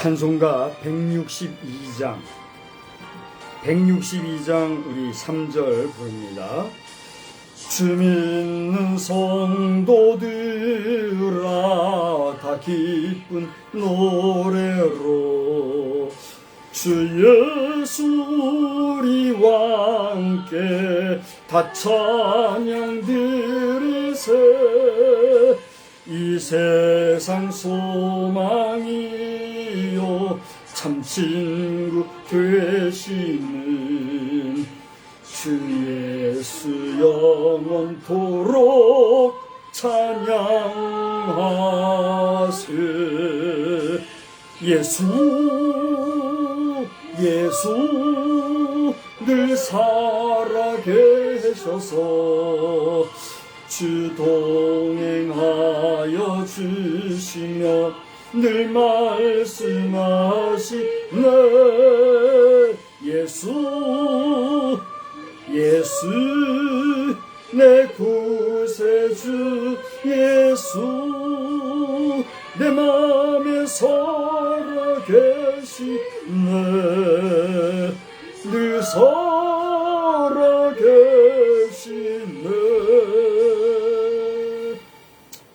찬송가 162장 우리 3절 부릅니다. 주 믿는 성도들아 다 기쁜 노래로 주 예수 우리와 함께 다 찬양 드리세. 이 세상 소망이요 참 친구 되시는 주 예수 영원토록 찬양하세. 예수 늘 살아계셔서 주 동행하여 주시며 늘 말씀하시네. 예수 내 구세주 예수 내 맘에 살아계시네. 늘 살아계시네.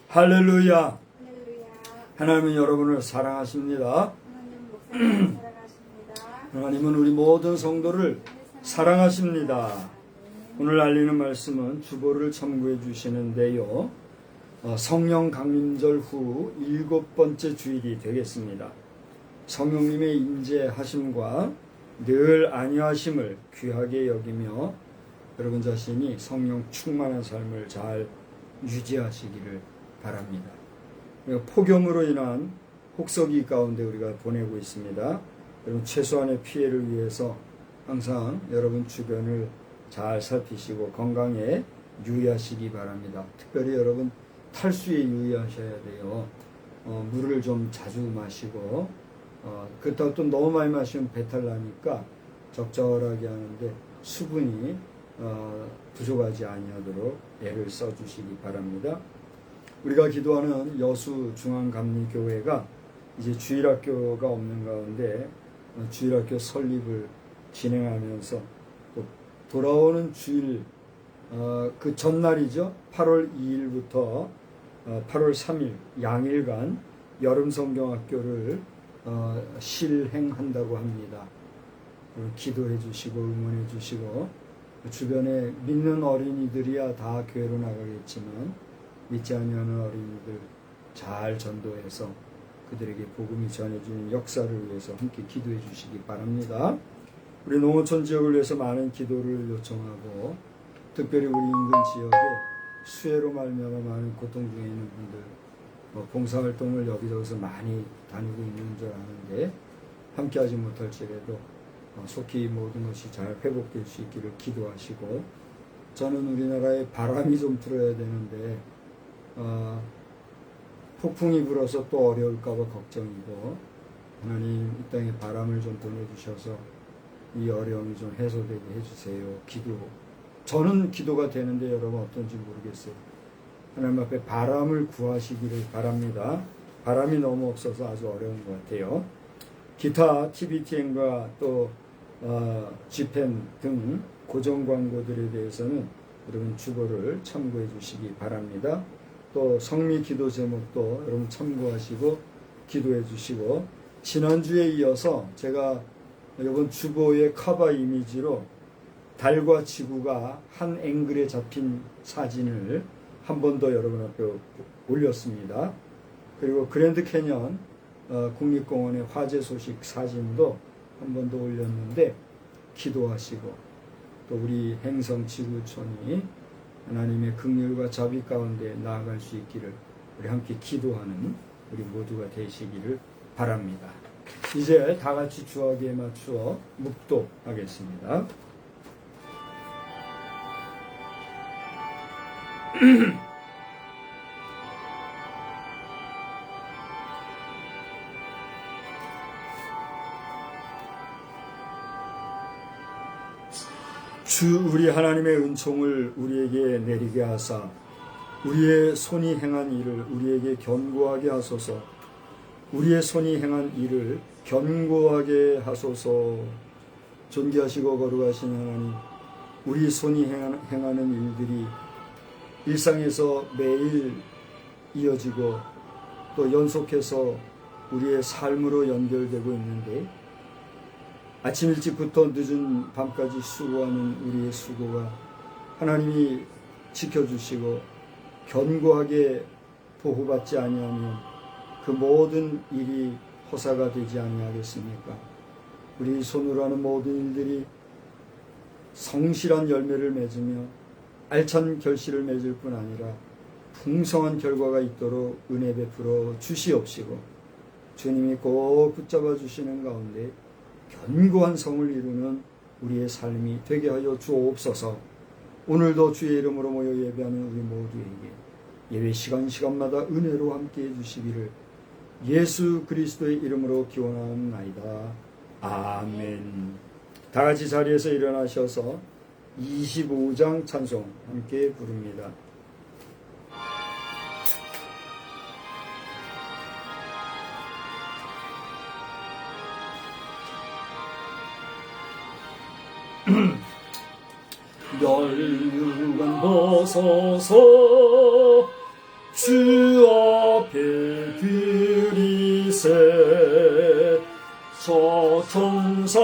할렐루야. 하나님은 여러분을 사랑하십니다. 하나님은 우리 모든 성도를 사랑하십니다. 오늘 알리는 말씀은 주보를 첨구해 주시는데요. 성령 강림절 후 7번째 주일이 되겠습니다. 성령님의 임재하심과 늘 안위하심을 귀하게 여기며 여러분 자신이 성령 충만한 삶을 잘 유지하시기를 바랍니다. 폭염으로 인한 혹서기 가운데 우리가 보내고 있습니다. 여러분 최소한의 피해를 위해서 항상 여러분 주변을 잘 살피시고 건강에 유의하시기 바랍니다. 특별히 여러분 탈수에 유의하셔야 돼요. 물을 좀 자주 마시고 그렇다고 또 너무 많이 마시면 배탈 나니까 적절하게 하는데 수분이 부족하지 아니하도록 애를 써주시기 바랍니다. 우리가 기도하는 여수중앙감리교회가 이제 주일학교가 없는 가운데 주일학교 설립을 진행하면서 또 돌아오는 주일 그 전날이죠. 8월 2일부터 8월 3일 양일간 여름성경학교를 실행한다고 합니다. 기도해 주시고 응원해 주시고 주변에 믿는 어린이들이야 다 교회로 나가겠지만 믿지 아니하는 어린이들 잘 전도해서 그들에게 복음이 전해지는 역사를 위해서 함께 기도해 주시기 바랍니다. 우리 농어촌 지역을 위해서 많은 기도를 요청하고 특별히 우리 인근 지역에 수해로 말미암아 많은 고통 중에 있는 분들 봉사활동을 여기저기서 많이 다니고 있는 줄 아는데 함께하지 못할지라도 속히 모든 것이 잘 회복될 수 있기를 기도하시고 저는 우리나라에 바람이 좀 불어야 되는데 폭풍이 불어서 또 어려울까 봐 걱정이고 하나님 이 땅에 바람을 좀 보내주셔서 이 어려움이 좀 해소되게 해주세요. 저는 기도가 되는데 여러분 어떤지 모르겠어요. 하나님 앞에 바람을 구하시기를 바랍니다. 바람이 너무 없어서 아주 어려운 것 같아요. 기타 TBTN과 또 Gpen 등 고정 광고들에 대해서는 여러분 주보를 참고해 주시기 바랍니다. 또 성미 기도 제목도 여러분 참고하시고 기도해 주시고 지난주에 이어서 제가 이번 주보의 커버 이미지로 달과 지구가 한 앵글에 잡힌 사진을 한 번 더 여러분 앞에 올렸습니다. 그리고 그랜드 캐년 국립공원의 화재 소식 사진도 한 번 더 올렸는데 기도하시고 또 우리 행성 지구촌이 하나님의 긍휼과 자비 가운데 나아갈 수 있기를 우리 함께 기도하는 우리 모두가 되시기를 바랍니다. 이제 다 같이 주하기에 맞추어 묵도하겠습니다. 주 우리 하나님의 은총을 우리에게 내리게 하사 우리의 손이 행한 일을 우리에게 견고하게 하소서. 우리의 손이 행한 일을 견고하게 하소서. 존귀하시고 거룩하신 하나님, 우리 손이 행하는 일들이 일상에서 매일 이어지고 또 연속해서 우리의 삶으로 연결되고 있는데, 아침 일찍부터 늦은 밤까지 수고하는 우리의 수고가 하나님이 지켜주시고 견고하게 보호받지 아니하면 그 모든 일이 허사가 되지 아니하겠습니까? 우리 손으로 하는 모든 일들이 성실한 열매를 맺으며 알찬 결실을 맺을 뿐 아니라 풍성한 결과가 있도록 은혜 베풀어 주시옵시고, 주님이 꼭 붙잡아 주시는 가운데 견고한 성을 이루는 우리의 삶이 되게 하여 주옵소서. 오늘도 주의 이름으로 모여 예배하는 우리 모두에게 예배 시간마다 은혜로 함께해 주시기를 예수 그리스도의 이름으로 기원하옵나이다. 아멘. 다 같이 자리에서 일어나셔서 25장 찬송 함께 부릅니다. 멸류관 벗어서 주 앞에 드리세. 저천사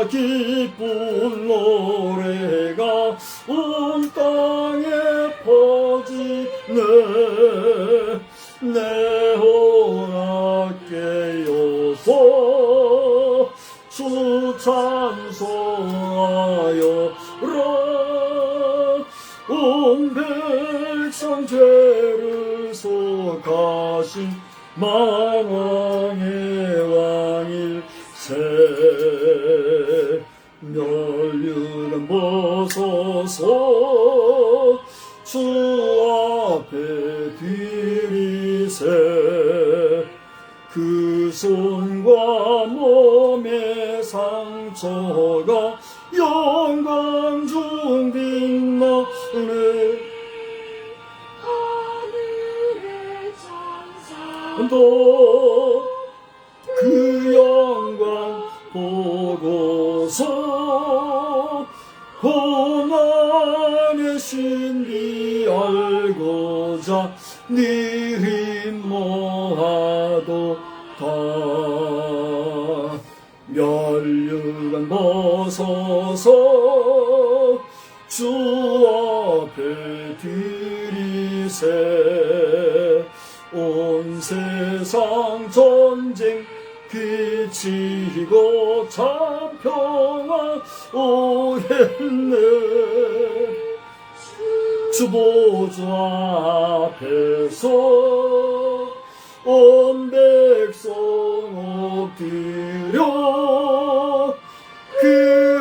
기쁜 노래가 온 땅에 퍼지네. 내 혼아 깨어서 주 찬송하여라. 온 백성 죄를 속하신 만왕의 왕일세. 멸류관 벗어서 주 앞에 드리세. 그 손과 몸의 상처가 영광 중 빛나네. 하늘의 천사도 그 영광 보고서 고난의 신비 알고자 늘 임모하도다. 멸류관 벗어서 주 앞에 드리세. 온 세상 전쟁 그치고 참 평안 오겠네. 주 보좌 앞에서 온 백성 엎드려 그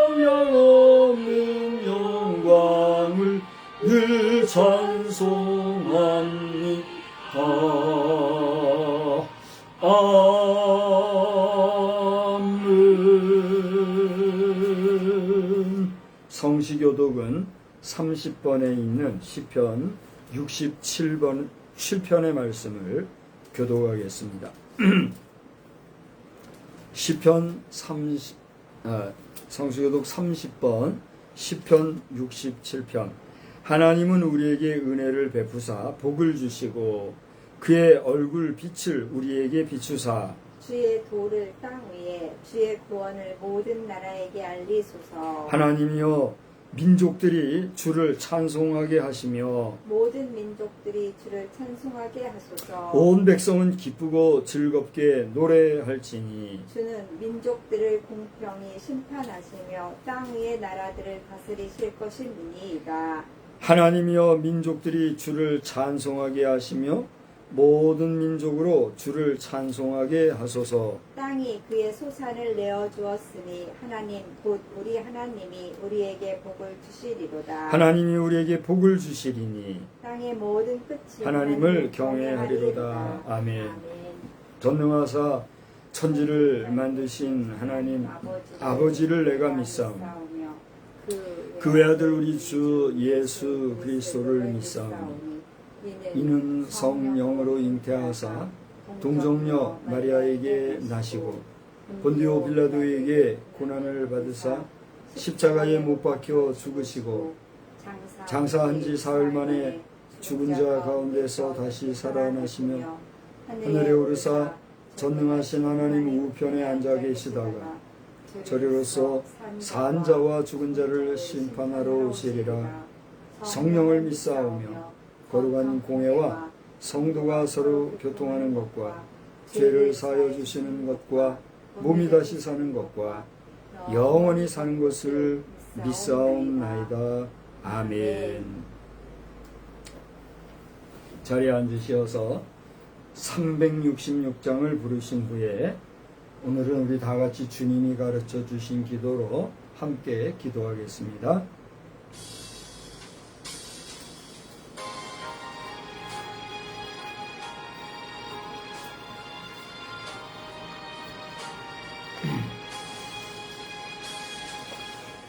한량없는 영광을 늘 찬송합니다. 아멘. 성시교독은 30번에 있는 시편 67번 7편의 말씀을 교독하겠습니다. 시편 30, 성시교독 30번 시편 67편. 하나님은 우리에게 은혜를 베푸사 복을 주시고 그의 얼굴 빛을 우리에게 비추사 주의 도를 땅 위에 주의 구원을 모든 나라에게 알리소서. 하나님이여 민족들이 주를 찬송하게 하시며 모든 민족들이 주를 찬송하게 하소서. 온 백성은 기쁘고 즐겁게 노래할지니 주는 민족들을 공평히 심판하시며 땅 위의 나라들을 다스리실 것임이니이다. 하나님이여 민족들이 주를 찬송하게 하시며 모든 민족으로 주를 찬송하게 하소서. 땅이 그의 소산을 내어 주었으니 하나님 곧 우리 하나님이 우리에게 복을 주시리로다. 하나님이 우리에게 복을 주시리니 땅의 모든 끝이 하나님을 경외하리로다. 아멘. 전능하사 천지를 만드신 하나님 아버지를 내가 믿사오며 그 외아들 우리 주 예수 그리스도를 믿사오니 이는 성령으로 잉태하사 동정녀 마리아에게 나시고 본디오 빌라도에게 고난을 받으사 십자가에 못 박혀 죽으시고 장사한 지 사흘 만에 죽은 자 가운데서 다시 살아나시며 하늘에 오르사 전능하신 하나님 우편에 앉아 계시다가 저리로서 산 자와 죽은 자를 심판하러 오시리라. 성령을 믿사오며 거룩한 공회와 성도가 서로 교통하는 것과 죄를 사하여 주시는 것과 몸이 다시 사는 것과 영원히 사는 것을 믿사옵나이다. 아멘. 자리에 앉으시어서 366장을 부르신 후에 오늘은 우리 다 같이 주님이 가르쳐 주신 기도로 함께 기도하겠습니다.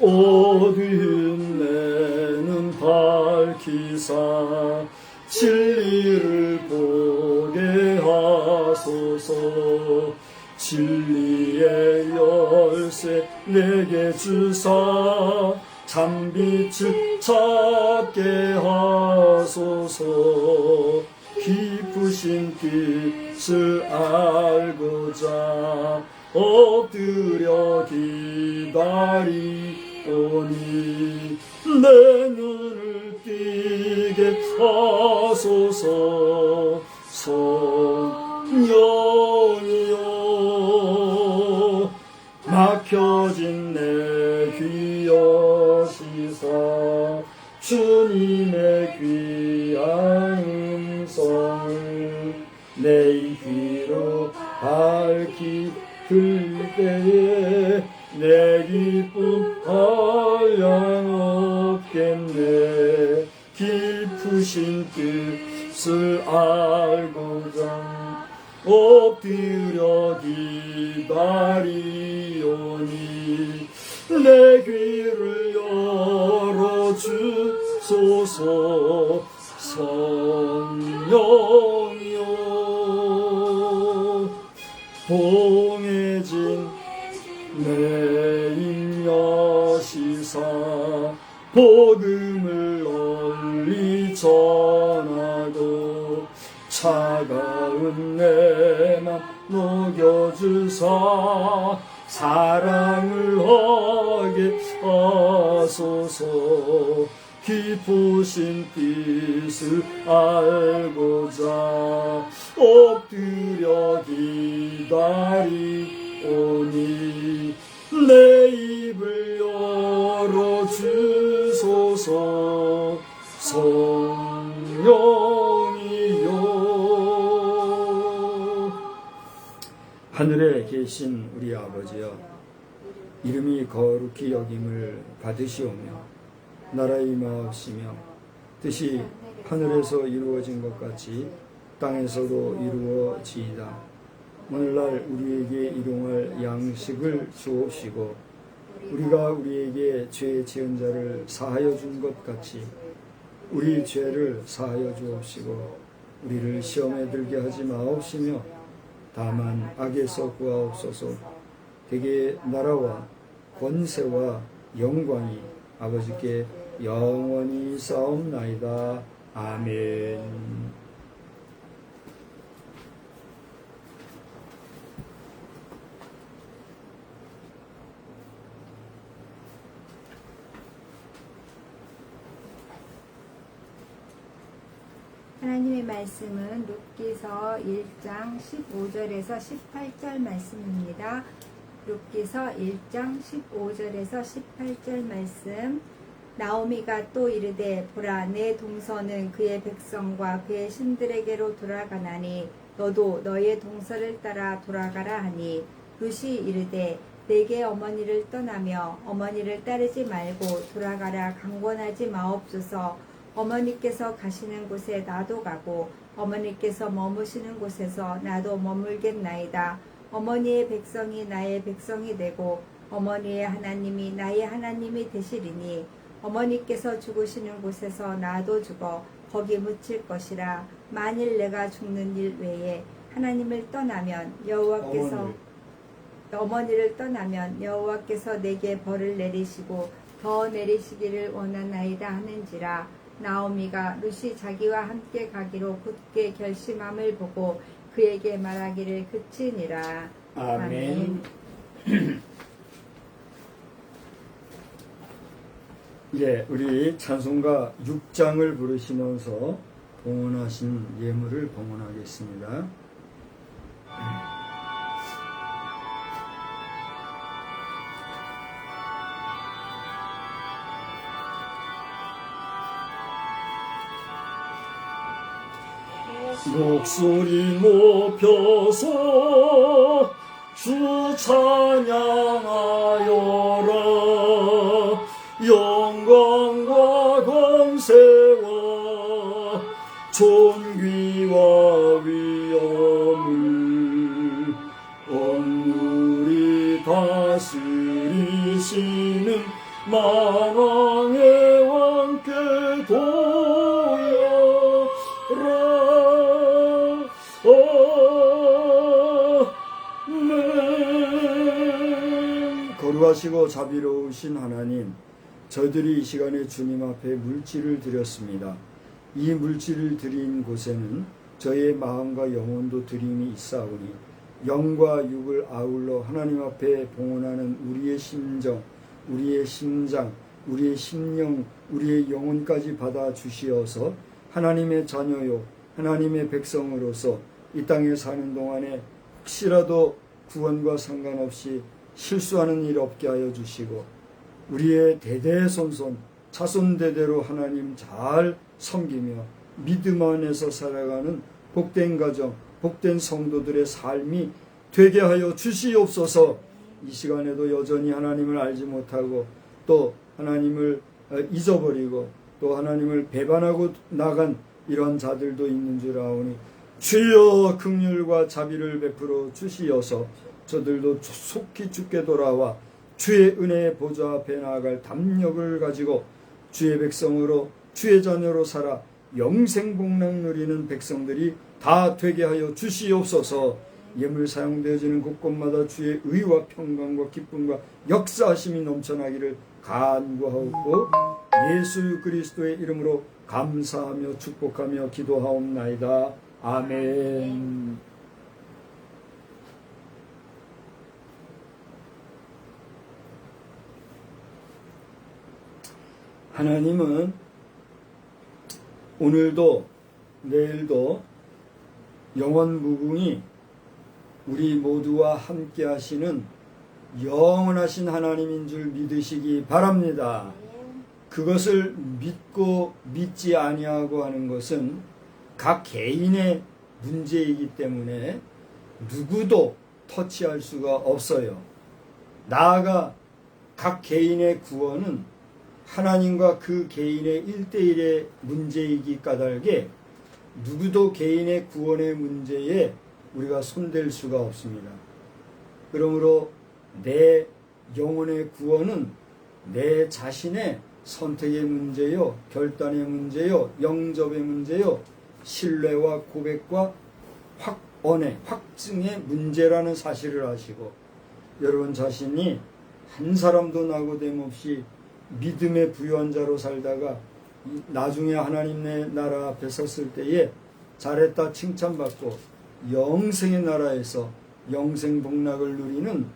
어두운 내는 밝히사 진리를 보게 하소서. 진리의 열쇠 내게 주사 참빛을 찾게 하소서. 깊으신 뜻을 알고자 엎드려 기다리오니 내 눈을 뜨게 하소서. 성령이여 막혀진 내 귀 여시사 주님의 귀한 음성을 내 귀로 밝히 들릴 때에 내 기쁨 한량없겠네. 깊으신 뜻을 알고자 엎드려 기다리오니 내 귀를 열어주소서. 성령이여 봉해진 내 입 여시사 복음을 널리 전하고 차가운 내 맘 녹여주사 사랑을 하게 하소서. 깊으신 뜻을 알고자 엎드려 기다리오니 내 입을 열어주소서. 성령이여 하늘에 계신 우리 아버지여, 이름이 거룩히 여김을 받으시오며 나라의 임하옵시며 뜻이 하늘에서 이루어진 것 같이 땅에서도 이루어지이다. 오늘날 우리에게 일용할 양식을 주옵시고 우리가 우리에게 죄 지은 자를 사하여 준 것 같이 우리 죄를 사하여 주옵시고 우리를 시험에 들게 하지 마옵시며 다만 악에서 구하옵소서. 대개 나라와 권세와 영광이 아버지께 영원히 싸움나이다. 아멘. 하나님의 말씀은 룻기서 1장 15절에서 18절 말씀입니다. 룻기서 1장 15절에서 18절 말씀. 나오미가 또 이르되 보라, 내 동서는 그의 백성과 그의 신들에게로 돌아가나니 너도 너의 동서를 따라 돌아가라 하니 룻이 이르되 내게 어머니를 떠나며 어머니를 따르지 말고 돌아가라 강권하지 마옵소서. 어머니께서 가시는 곳에 나도 가고 어머니께서 머무시는 곳에서 나도 머물겠나이다. 어머니의 백성이 나의 백성이 되고 어머니의 하나님이 나의 하나님이 되시리니 어머니께서 죽으시는 곳에서 나도 죽어 거기 묻힐 것이라. 만일 내가 죽는 일 외에 하나님을 떠나면 여호와께서 어머니를 떠나면 여호와께서 내게 벌을 내리시고 더 내리시기를 원하나이다 하는지라. 나오미가 룻이 자기와 함께 가기로 굳게 결심함을 보고 그에게 말하기를 그치니라. 아멘. 예, 우리 찬송가 6장을 부르시면서 봉헌하신 예물을 봉헌하겠습니다. 목소리 높여서 주 찬양하여라. 영광과 권세와 존귀와 위엄을 온물이 다스리시는 만왕의 왕께 도여라. 거룩하시고 자비로우신 하나님, 저희들이 이 시간에 주님 앞에 물질을 드렸습니다. 이 물질을 드린 곳에는 저희의 마음과 영혼도 드림이 있사오니 영과 육을 아울러 하나님 앞에 봉헌하는 우리의 심정, 우리의 심장, 우리의 심령, 우리의 영혼까지 받아 주시어서 하나님의 자녀요, 하나님의 백성으로서 이 땅에 사는 동안에 혹시라도 구원과 상관없이 실수하는 일 없게 하여 주시고 우리의 대대손손 자손대대로 하나님 잘 섬기며 믿음 안에서 살아가는 복된 가정, 복된 성도들의 삶이 되게 하여 주시옵소서. 이 시간에도 여전히 하나님을 알지 못하고 또 하나님을 잊어버리고 또 하나님을 배반하고 나간 이런 자들도 있는 줄 아오니 주여 긍휼과 자비를 베풀어 주시어서 저들도 속히 주께 돌아와 주의 은혜의 보좌 앞에 나아갈 담력을 가지고 주의 백성으로 주의 자녀로 살아 영생복락 누리는 백성들이 다 되게 하여 주시옵소서. 예물 사용되어지는 곳곳마다 주의 의와 평강과 기쁨과 역사하심이 넘쳐나기를 간구하옵고 예수 그리스도의 이름으로 감사하며 축복하며 기도하옵나이다. 아멘. 하나님은 오늘도 내일도 영원 무궁히 우리 모두와 함께 하시는 영원하신 하나님인 줄 믿으시기 바랍니다. 그것을 믿고 믿지 아니하고 하는 것은 각 개인의 문제이기 때문에 누구도 터치할 수가 없어요. 나아가 각 개인의 구원은 하나님과 그 개인의 1대1의 문제이기 까닭에 누구도 개인의 구원의 문제에 우리가 손댈 수가 없습니다. 그러므로 내 영혼의 구원은 내 자신의 선택의 문제요, 결단의 문제요, 영접의 문제요, 신뢰와 고백과 확언의, 확증의 문제라는 사실을 아시고 여러분 자신이 한 사람도 나고됨 없이 믿음의 부유한 자로 살다가 나중에 하나님 내 나라 앞에 섰을 때에 잘했다 칭찬받고 영생의 나라에서 영생복락을 누리는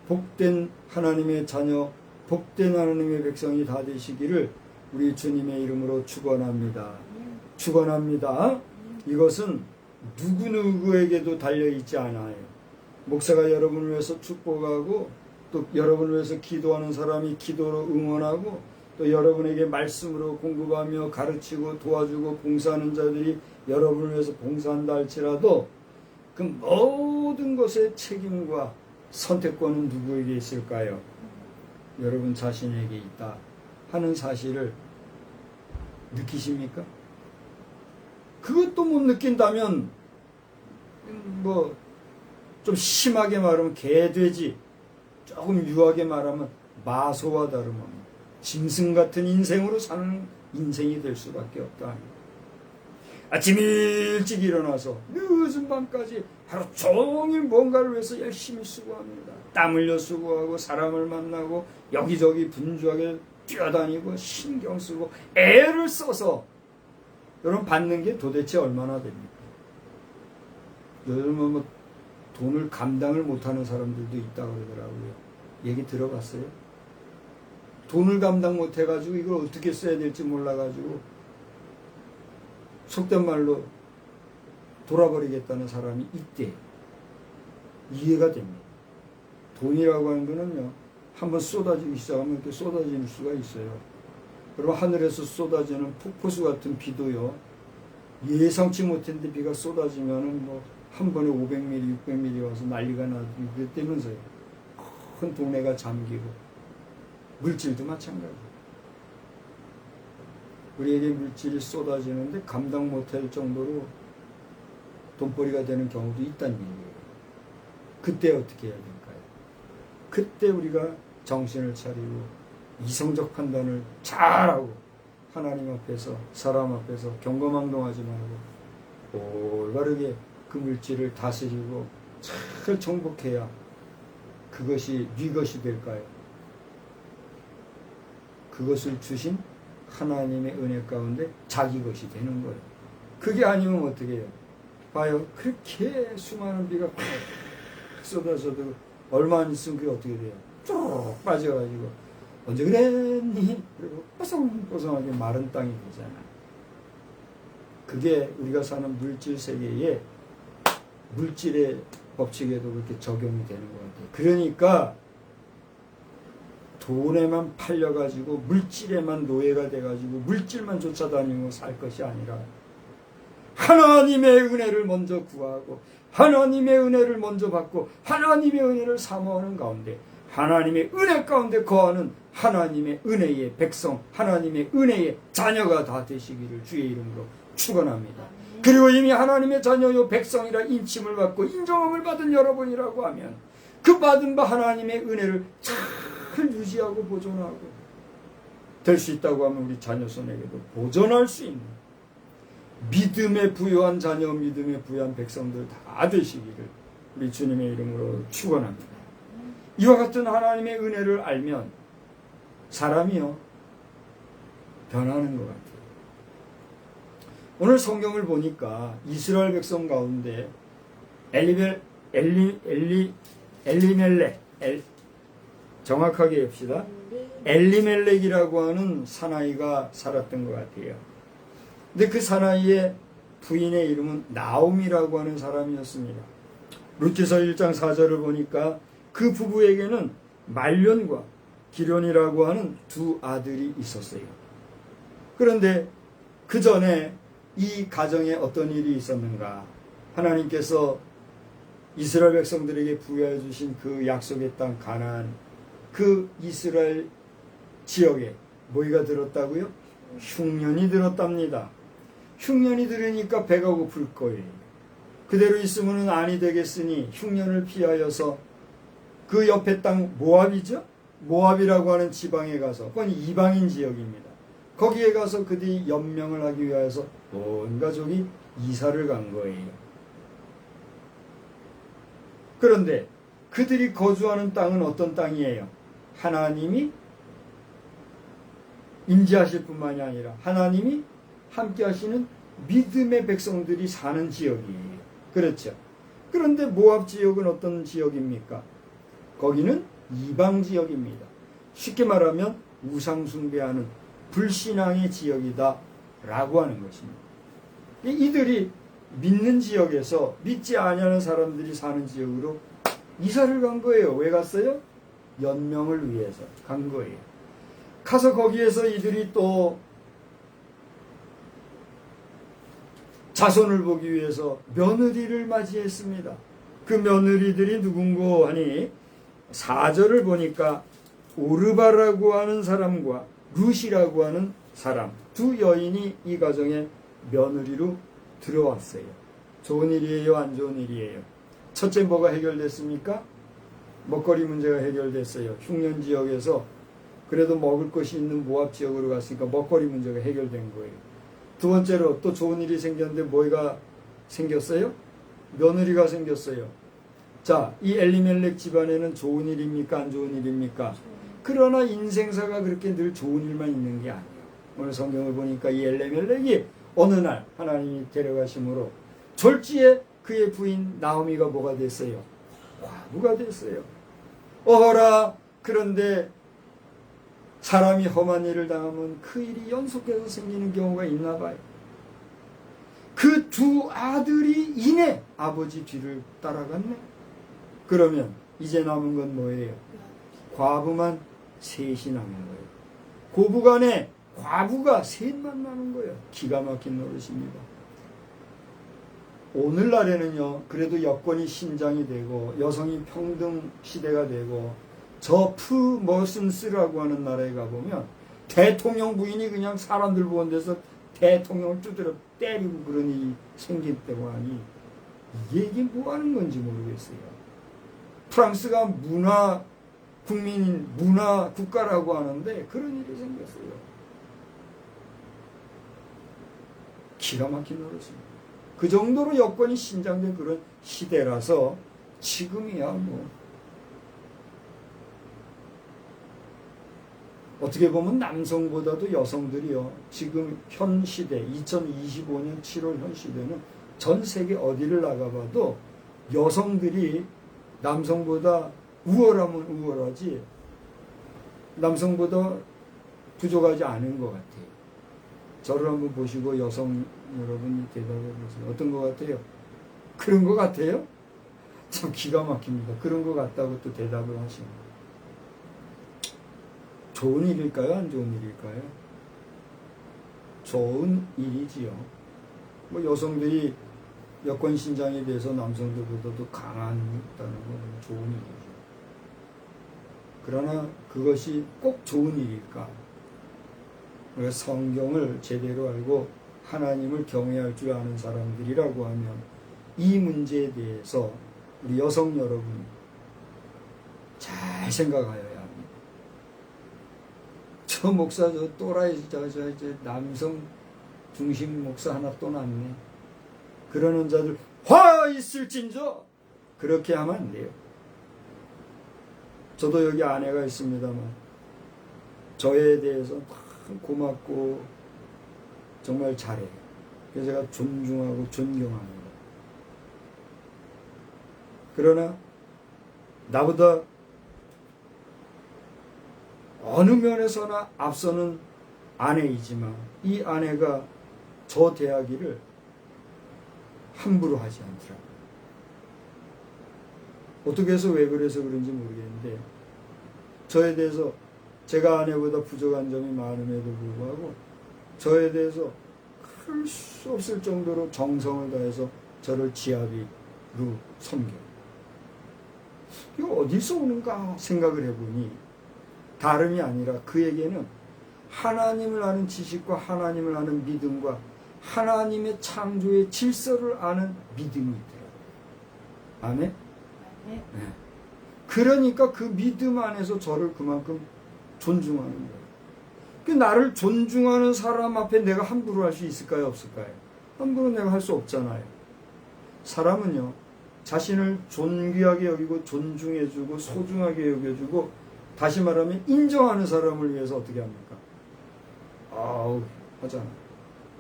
복된 하나님의 자녀, 복된 하나님의 백성이 다 되시기를 우리 주님의 이름으로 축원합니다. 축원합니다. 이것은 누구누구에게도 달려있지 않아요. 목사가 여러분을 위해서 축복하고 또 여러분을 위해서 기도하는 사람이 기도로 응원하고 또 여러분에게 말씀으로 공급하며 가르치고 도와주고 봉사하는 자들이 여러분을 위해서 봉사한다 할지라도 그 모든 것의 책임과 선택권은 누구에게 있을까요? 여러분 자신에게 있다 하는 사실을 느끼십니까? 그것도 못 느낀다면 좀 심하게 말하면 개돼지, 조금 유하게 말하면 마소와 다름없는 짐승 같은 인생으로 사는 인생이 될 수밖에 없다. 아침 일찍 일어나서 늦은 밤까지 하루 종일 뭔가를 위해서 열심히 수고합니다. 땀 흘려 수고하고 사람을 만나고 여기저기 분주하게 뛰어다니고 신경 쓰고 애를 써서 여러분 받는 게 도대체 얼마나 됩니까? 여러분 뭐 돈을 감당을 못하는 사람들도 있다고 그러더라고요. 얘기 들어봤어요? 돈을 감당 못해가지고 이걸 어떻게 써야 될지 몰라가지고 속된 말로 돌아버리겠다는 사람이 있대. 이해가 됩니다. 돈이라고 하는 거는요, 한번 쏟아지기 시작하면 이렇게 쏟아질 수가 있어요. 여러분, 하늘에서 쏟아지는 폭포수 같은 비도요, 예상치 못했는데 비가 쏟아지면은 뭐 한 번에 500mm, 600mm 와서 난리가 나고 그랬다면서요. 큰 동네가 잠기고, 물질도 마찬가지. 우리에게 물질이 쏟아지는데 감당 못할 정도로 돈벌이가 되는 경우도 있다는 얘기예요. 그때 어떻게 해야 될까요? 그때 우리가 정신을 차리고 이성적 판단을 잘하고 하나님 앞에서 사람 앞에서 경거망동하지 말고 올바르게 그 물질을 다스리고 잘 정복해야 그것이 네 것이 될까요? 그것을 주신 하나님의 은혜 가운데 자기 것이 되는 거예요. 그게 아니면 어떻게 해요? 봐요. 그렇게 수많은 비가 팍 쏟아져도 얼마 안 있으면 그게 어떻게 돼요? 쭉 빠져가지고 언제 그랬니? 그리고 뽀송뽀송하게 마른 땅이 되잖아요. 그게 우리가 사는 물질 세계에 물질의 법칙에도 그렇게 적용이 되는 것 같아요. 그러니까 돈에만 팔려가지고 물질에만 노예가 돼가지고 물질만 쫓아다니고 살 것이 아니라 하나님의 은혜를 먼저 구하고 하나님의 은혜를 먼저 받고 하나님의 은혜를 사모하는 가운데 하나님의 은혜 가운데 거하는 하나님의 은혜의 백성, 하나님의 은혜의 자녀가 다 되시기를 주의 이름으로 축원합니다. 그리고 이미 하나님의 자녀요 백성이라 인침을 받고 인정함을 받은 여러분이라고 하면 그 받은 바 하나님의 은혜를 잘 유지하고 보존하고 될 수 있다고 하면 우리 자녀 손에게도 보존할 수 있는 믿음에 부유한 자녀, 믿음에 부유한 백성들 다 되시기를 우리 주님의 이름으로 축원합니다. 이와 같은 하나님의 은혜를 알면 사람이요 변하는 것 같아요. 오늘 성경을 보니까 이스라엘 백성 가운데 엘리멜렉 정확하게 합시다. 엘리멜렉이라고 하는 사나이가 살았던 것 같아요. 근데 그 사나이의 부인의 이름은 나옴이라고 하는 사람이었습니다. 룻기서 1장 4절을 보니까 그 부부에게는 말련과 기련이라고 하는 두 아들이 있었어요. 그런데 그 전에 이 가정에 어떤 일이 있었는가? 하나님께서 이스라엘 백성들에게 부여해 주신 그 약속의 땅 가나안, 그 이스라엘 지역에 뭐가 들었다고요? 흉년이 들었답니다. 흉년이 들으니까 배가 고플 거예요. 그대로 있으면 아니 되겠으니 흉년을 피하여서 그 옆에 땅 모압이죠? 모압이라고 하는 지방에 가서, 그건 이방인 지역입니다. 거기에 가서 그들이 연명을 하기 위하여서 온 가족이 이사를 간 거예요. 그런데 그들이 거주하는 땅은 어떤 땅이에요? 하나님이 임재하실 뿐만이 아니라 하나님이 함께 하시는 믿음의 백성들이 사는 지역이에요. 그렇죠? 그런데 모압 지역은 어떤 지역입니까? 거기는 이방 지역입니다. 쉽게 말하면 우상 숭배하는 불신앙의 지역이다 라고 하는 것입니다. 이들이 믿는 지역에서 믿지 아니하는 사람들이 사는 지역으로 이사를 간 거예요. 왜 갔어요? 연명을 위해서 간 거예요. 가서 거기에서 이들이 또 자손을 보기 위해서 며느리를 맞이했습니다. 그 며느리들이 누군고 하니 4절을 보니까 오르바라고 하는 사람과 룻이라고 하는 사람, 두 여인이 이 가정에 며느리로 들어왔어요. 좋은 일이에요? 안 좋은 일이에요? 첫째 뭐가 해결됐습니까? 먹거리 문제가 해결됐어요. 흉년 지역에서 그래도 먹을 것이 있는 모압 지역으로 갔으니까 먹거리 문제가 해결된 거예요. 두 번째로 또 좋은 일이 생겼는데 뭐가 생겼어요? 며느리가 생겼어요. 자, 이 엘리멜렉 집안에는 좋은 일입니까? 안 좋은 일입니까? 그러나 인생사가 그렇게 늘 좋은 일만 있는 게 아니에요. 오늘 성경을 보니까 이 엘리멜렉이 어느 날 하나님이 데려가심으로 졸지에 그의 부인 나오미가 뭐가 됐어요? 과부가 됐어요. 어허라, 그런데 사람이 험한 일을 당하면 그 일이 연속해서 생기는 경우가 있나 봐요. 그 두 아들이 이내 아버지 뒤를 따라갔네. 그러면 이제 남은 건 뭐예요? 과부만 셋이 남은 거예요. 고부간에 과부가 셋만 남은 거예요. 기가 막힌 노릇입니다. 오늘날에는요, 그래도 여건이 신장이 되고 여성이 평등 시대가 되고 저 프머슨스라고 하는 나라에 가보면 대통령 부인이 그냥 사람들 보는 데서 대통령을 두드려 때리고 그런 일이 생긴다고 하니 이게 뭐 하는 건지 모르겠어요. 프랑스가 문화 국민인 문화 국가라고 하는데 그런 일이 생겼어요. 기가 막힌 노릇입니다. 그 정도로 여건이 신장된 그런 시대라서 지금이야 뭐 어떻게 보면 남성보다도 여성들이요. 지금 현 시대 2025년 7월 현 시대는 전 세계 어디를 나가봐도 여성들이 남성보다 우월하면 우월하지 남성보다 부족하지 않은 것 같아요. 저를 한번 보시고 여성 여러분이 대답해 보세요. 어떤 것 같아요? 그런 것 같아요? 참 기가 막힙니다. 그런 것 같다고 또 대답을 하십니다. 좋은 일일까요? 안 좋은 일일까요? 좋은 일이지요. 뭐 여성들이 여권 신장에 대해서 남성들보다도 강하다는 건 좋은 일이죠. 그러나 그것이 꼭 좋은 일일까? 우리가 성경을 제대로 알고 하나님을 경외할 줄 아는 사람들이라고 하면 이 문제에 대해서 우리 여성 여러분 잘 생각하여야 합니다. 저 목사 저 또라이 저 남성 중심 목사 하나 또 났네. 그러는 자들 화 있을진저 그렇게 하면 안 돼요. 저도 여기 아내가 있습니다만 저에 대해서 고맙고 정말 잘해요. 그래서 제가 존중하고 존경합니다. 그러나 나보다 어느 면에서나 앞서는 아내이지만 이 아내가 저 대하기를 함부로 하지 않더라고요. 어떻게 해서 왜 그래서 그런지 모르겠는데 저에 대해서 제가 아내보다 부족한 점이 많음에도 불구하고 저에 대해서 할 수 없을 정도로 정성을 다해서 저를 지아비로 섬겨요. 이거 어디서 오는가 생각을 해보니 다름이 아니라 그에게는 하나님을 아는 지식과 하나님을 아는 믿음과 하나님의 창조의 질서를 아는 믿음이 있더라고요. 아멘? 네. 그러니까 그 믿음 안에서 저를 그만큼 존중하는 거예요. 나를 존중하는 사람 앞에 내가 함부로 할 수 있을까요? 없을까요? 함부로 내가 할 수 없잖아요. 사람은요, 자신을 존귀하게 여기고 존중해주고 소중하게 여겨주고 다시 말하면 인정하는 사람을 위해서 어떻게 합니까? 아우 하잖아.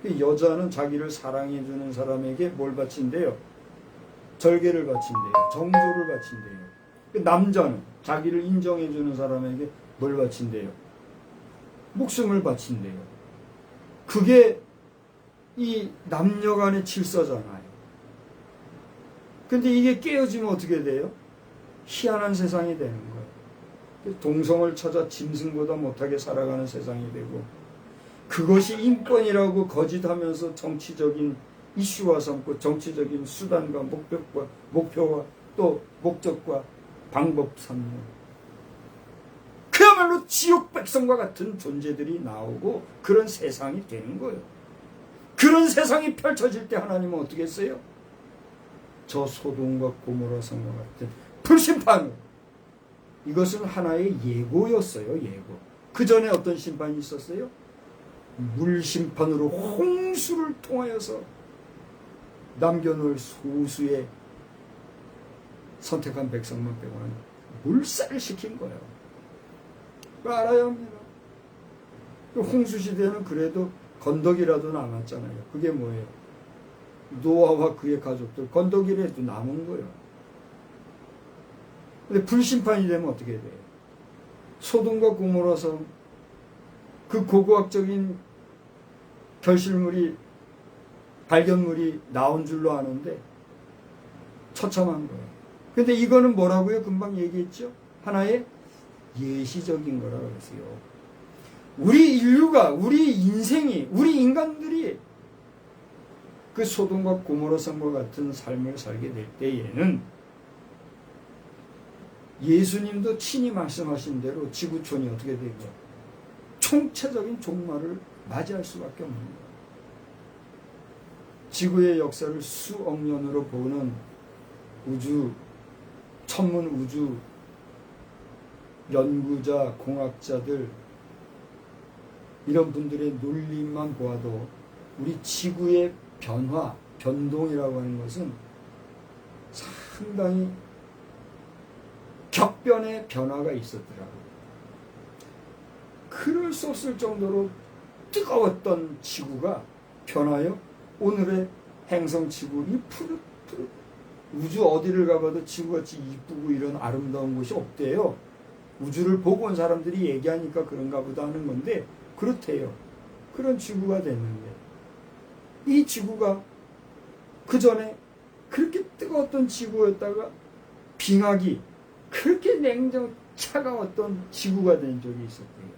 여자는 자기를 사랑해주는 사람에게 뭘 바친대요? 절개를 바친대요. 정조를 바친대요. 남자는 자기를 인정해주는 사람에게 뭘 바친대요? 목숨을 바친대요. 그게 이 남녀 간의 질서잖아요. 근데 이게 깨어지면 어떻게 돼요? 희한한 세상이 되는 거예요. 동성을 찾아 짐승보다 못하게 살아가는 세상이 되고 그것이 인권이라고 거짓하면서 정치적인 이슈화 삼고 정치적인 수단과 목표와 또 목적과 방법 삼는 그야말로 지옥 백성과 같은 존재들이 나오고 그런 세상이 되는 거예요. 그런 세상이 펼쳐질 때 하나님은 어떻게 했어요? 저 소돔과 고모라 성과 같은 불심판으로 이것은 하나의 예고였어요. 예고. 그 전에 어떤 심판이 있었어요? 물심판으로 홍수를 통하여서 남겨놓을 소수의 선택한 백성만 빼고는 물살을 시킨 거예요. 그거 알아야 합니다. 홍수 시대는 그래도 건더기라도 남았잖아요. 그게 뭐예요? 노아와 그의 가족들 건더기라도 남은 거예요. 근데 불심판이 되면 어떻게 돼요? 소돔과 고모라 성 그 고고학적인 결실물이 발견물이 나온 줄로 아는데 처참한 거예요. 근데 이거는 뭐라고요? 금방 얘기했죠? 하나의 예시적인 거라고 그랬어요. 우리 인류가, 우리 인생이, 우리 인간들이 그 소돔과 고모라 성과 같은 삶을 살게 될 때에는 예수님도 친히 말씀하신 대로 지구촌이 어떻게 되고 총체적인 종말을 맞이할 수밖에 없는 거예요. 지구의 역사를 수억 년으로 보는 우주, 천문 우주 연구자, 공학자들 이런 분들의 논리만 보아도 우리 지구의 변화, 변동이라고 하는 것은 상당히 격변의 변화가 있었더라고요. 그럴 수 없을 정도로 뜨거웠던 지구가 변하여 오늘의 행성지구, 이 푸릇푸릇 우주 어디를 가봐도 지구같이 이쁘고 이런 아름다운 곳이 없대요. 우주를 보고 온 사람들이 얘기하니까 그런가 보다 하는 건데 그렇대요. 그런 지구가 됐는데 이 지구가 그 전에 그렇게 뜨거웠던 지구였다가 빙하기 그렇게 차가웠던 지구가 된 적이 있었대요.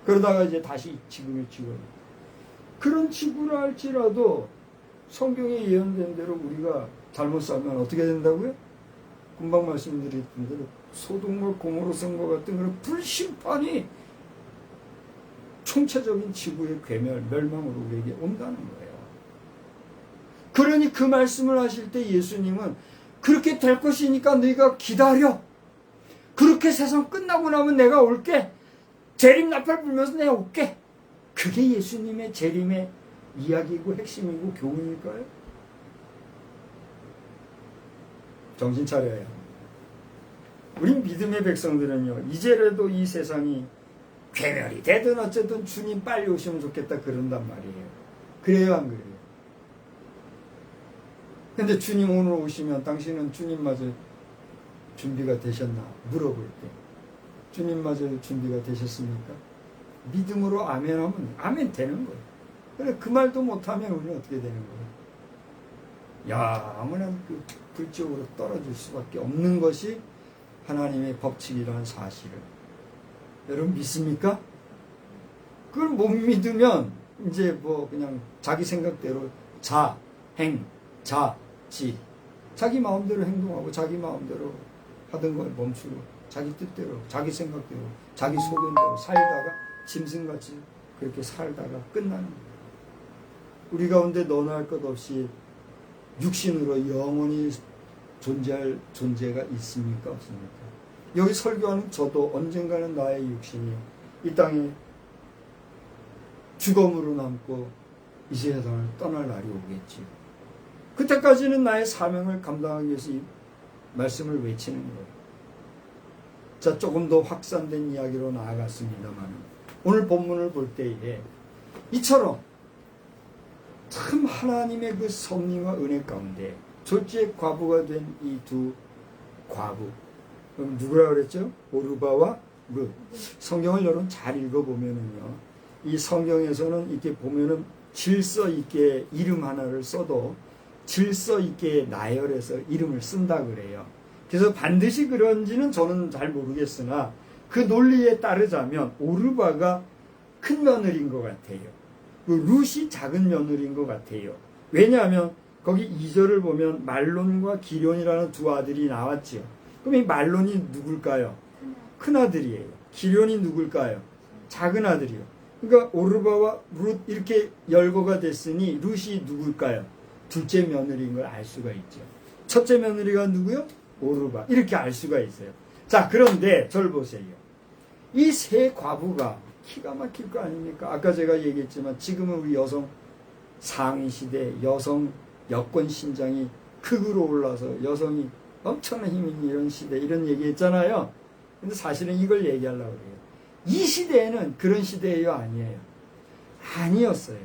그러다가 이제 다시 지금의 지구가 그런 지구라 할지라도 성경에 예언된 대로 우리가 잘못 살면 어떻게 된다고요? 금방 말씀드렸던 대로 소돔과 고모라 성과 같은 그런 불심판이 총체적인 지구의 괴멸, 멸망으로 우리에게 온다는 거예요. 그러니 그 말씀을 하실 때 예수님은 그렇게 될 것이니까 너희가 기다려. 그렇게 세상 끝나고 나면 내가 올게. 재림 나팔 불면서 내가 올게. 그게 예수님의 재림의 이야기이고 핵심이고 교훈일까요? 정신 차려야 합니다. 우리 믿음의 백성들은요, 이제라도 이 세상이 괴멸이 되든 어쨌든 주님 빨리 오시면 좋겠다 그런단 말이에요. 그래요, 안 그래요? 근데 주님 오늘 오시면 당신은 주님마저 준비가 되셨나? 물어볼 때. 주님마저 준비가 되셨습니까? 믿음으로 아멘 하면 아멘 되는 거예요. 그래, 그 말도 못하면 우리는 어떻게 되는 거예요? 영원한 그 불지옥으로 떨어질 수밖에 없는 것이 하나님의 법칙이라는 사실을. 여러분 믿습니까? 그걸 못 믿으면 이제 뭐 그냥 자기 생각대로 자, 행, 자, 지. 자기 마음대로 행동하고 자기 마음대로 하던 걸 멈추고 자기 뜻대로, 자기 생각대로, 자기 소견대로 살다가 짐승같이 그렇게 살다가 끝나는 거예요. 우리 가운데 너나 할 것 없이 육신으로 영원히 존재할 존재가 있습니까? 없습니까? 여기 설교하는 저도 언젠가는 나의 육신이 이 땅에 죽음으로 남고 이 세상을 떠날 날이 오겠지요. 그때까지는 나의 사명을 감당하기 위해서 이 말씀을 외치는 거예요. 자, 조금 더 확산된 이야기로 나아갔습니다만 오늘 본문을 볼 때에 이처럼 참 하나님의 그 섭리와 은혜 가운데 졸지의 과부가 된 이 두 과부, 누구라 그랬죠? 오르바와 룻. 성경을 여러분 잘 읽어보면은요, 이 성경에서는 이렇게 보면은 질서 있게 이름 하나를 써도 질서 있게 나열해서 이름을 쓴다 그래요. 그래서 반드시 그런지는 저는 잘 모르겠으나 그 논리에 따르자면 오르바가 큰 며느리인 것 같아요. 그 룻이 작은 며느리인 것 같아요. 왜냐하면 거기 2절을 보면 말론과 기럧이라는 두 아들이 나왔지요. 그럼 이 말론이 누굴까요? 큰 아들이에요. 기럧이 누굴까요? 작은 아들이요. 그러니까 오르바와 룻 이렇게 열거가 됐으니 룻이 누굴까요? 둘째 며느리인 걸 알 수가 있죠. 첫째 며느리가 누구요? 오르바. 이렇게 알 수가 있어요. 자, 그런데 저를 보세요. 이 세 과부가 기가 막힐 거 아닙니까? 아까 제가 얘기했지만 지금은 우리 여성 상위 시대, 여성 여권 신장이 극으로 올라서 여성이 엄청난 힘이 있는 이런 시대, 이런 얘기 했잖아요. 근데 사실은 이걸 얘기하려고 그래요. 이 시대에는 그런 시대예요, 아니에요? 아니었어요.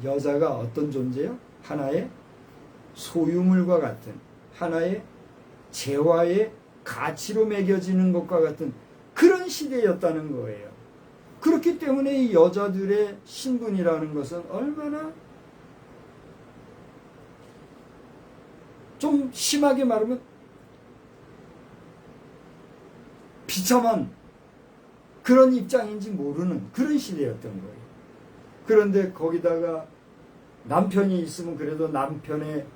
여자가 어떤 존재요? 하나의 소유물과 같은, 하나의 재화의 가치로 매겨지는 것과 같은 그런 시대였다는 거예요. 그렇기 때문에 이 여자들의 신분이라는 것은 얼마나, 좀 심하게 말하면 비참한 그런 입장인지 모르는 그런 시대였던 거예요. 그런데 거기다가 남편이 있으면 그래도 남편의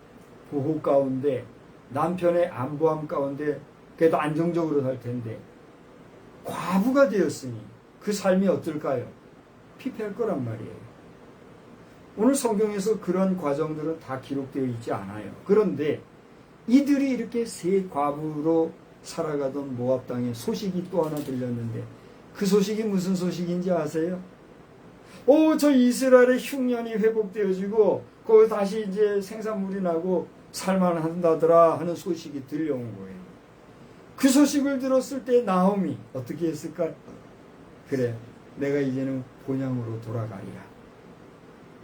보호 가운데, 남편의 안보함 가운데 그래도 안정적으로 살 텐데, 과부가 되었으니 그 삶이 어떨까요? 피폐할 거란 말이에요. 오늘 성경에서 그런 과정들은 다 기록되어 있지 않아요. 그런데 이들이 이렇게 새 과부로 살아가던 모압 땅에 소식이 또 하나 들렸는데, 그 소식이 무슨 소식인지 아세요? 저 이스라엘의 흉년이 회복되어지고 거기 다시 이제 생산물이 나고 살만한다더라 하는 소식이 들려온 거예요. 그 소식을 들었을 때 나오미 어떻게 했을까? 그래, 내가 이제는 본향으로 돌아가리라.